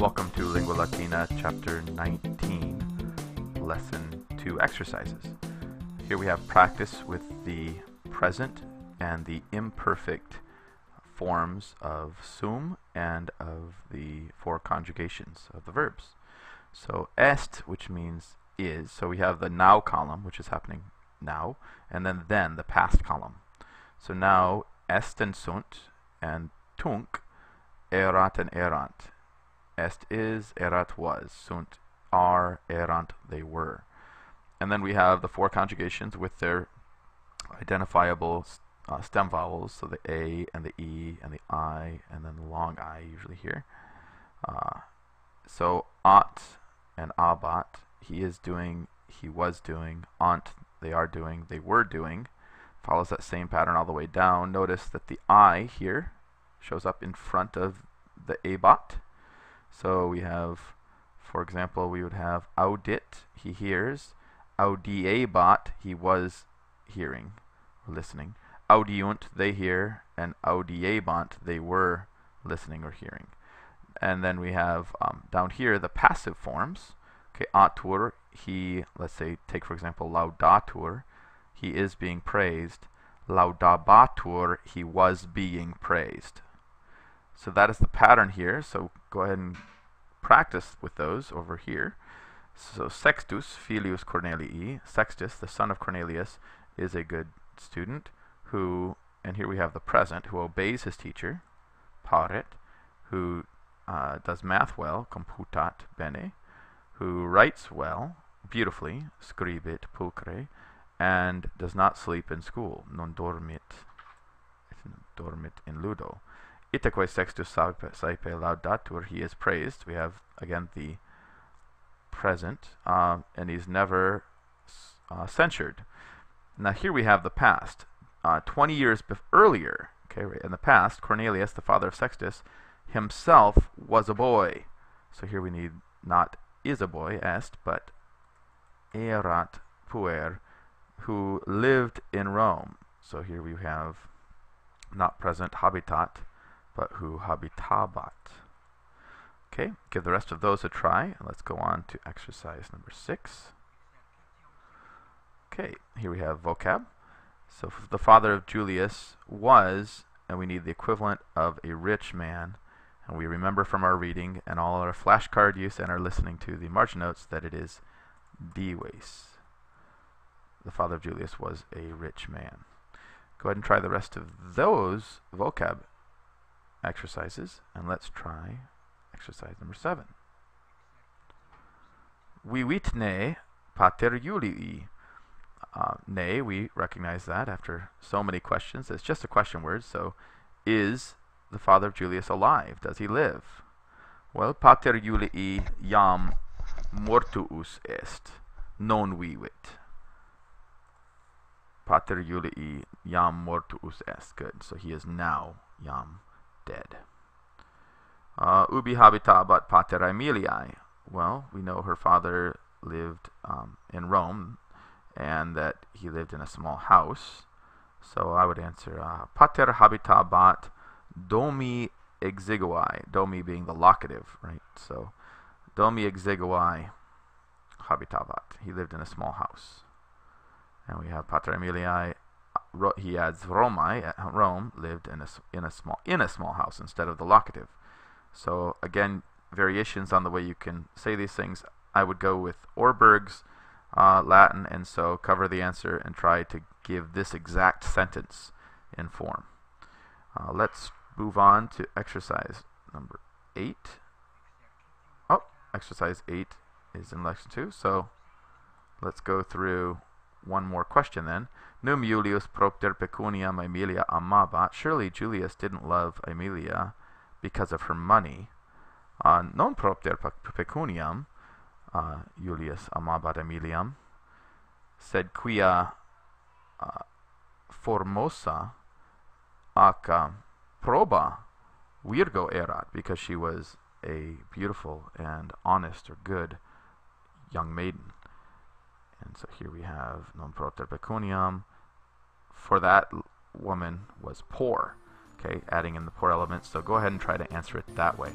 Welcome to Lingua Latina, Chapter 19, Lesson 2 Exercises. Here we have practice with the present and the imperfect forms of sum and of the four conjugations of the verbs. So est, which means is, so we have the now column, which is happening now, and then the past column. So now est and sunt, and tunc, erat and erant. Est is, erat was, sunt are, erant they were. And then we have the four conjugations with their identifiable stem vowels, so the A and the E and the I and then the long I usually here. So ot and abat, he is doing, he was doing, ont, they are doing, they were doing, follows that same pattern all the way down. Notice that the I here shows up in front of the abat. So we have, for example, we would have audit, he hears, audiebat, he was hearing or listening, audiunt, they hear, and audiebant, they were listening or hearing. And then we have down here the passive forms. Okay, atur, he, let's say, take for example laudatur, he is being praised. Laudabatur, he was being praised. So that is the pattern here. So go ahead and practice with those over here. So Sextus, filius Cornelii, Sextus, the son of Cornelius, is a good student who, and here we have the present, who obeys his teacher, paret, who does math well, computat bene, who writes well, beautifully, scribit pulchre, and does not sleep in school, non dormit in ludo. Itaque sextus saepe laudatur, he is praised. We have, again, the present, and he's never censured. Now here we have the past. 20 years earlier, okay, right, in the past, Cornelius, the father of Sextus, himself was a boy. So here we need not is a boy, est, but erat puer, who lived in Rome. So here we have not present habitat, but who habitabat. Okay, give the rest of those a try, and let's go on to exercise number 6. Okay, here we have vocab. So the father of Julius was, and we need the equivalent of a rich man, and we remember from our reading and all our flashcard use and our listening to the margin notes that it is dives. The father of Julius was a rich man. Go ahead and try the rest of those vocab exercises, and let's try exercise number 7. Vivitne pater Julii. Nay, we recognize that after so many questions. It's just a question word, so is the father of Julius alive? Does he live? Well, pater Julii jam mortuus est, non vivit. Pater Julii jam mortuus est. Good. So he is now jam dead. Ubi habitabat pater Aemiliae. Well, we know her father lived in Rome, and that he lived in a small house. So I would answer pater habitabat domi exiguae. Domi being the locative, right? So domi exiguae habitabat. He lived in a small house. And we have pater Aemiliae. He adds Romae. Rome lived in a small house instead of the locative. So again, variations on the way you can say these things. I would go with Orberg's Latin, and so cover the answer and try to give this exact sentence in form. Let's move on to exercise number 8. Oh, exercise 8 is in lesson 2, so let's go through one more question then. Num Julius propter pecuniam Aemilia amabat. Surely Julius didn't love Aemilia because of her money. Non propter pecuniam Julius amabat Aemiliam, sed quia formosa ac proba virgo erat, because she was a beautiful and honest or good young maiden. And so here we have non propter pecuniam, for that woman was poor. Okay, adding in the poor element. So go ahead and try to answer it that way.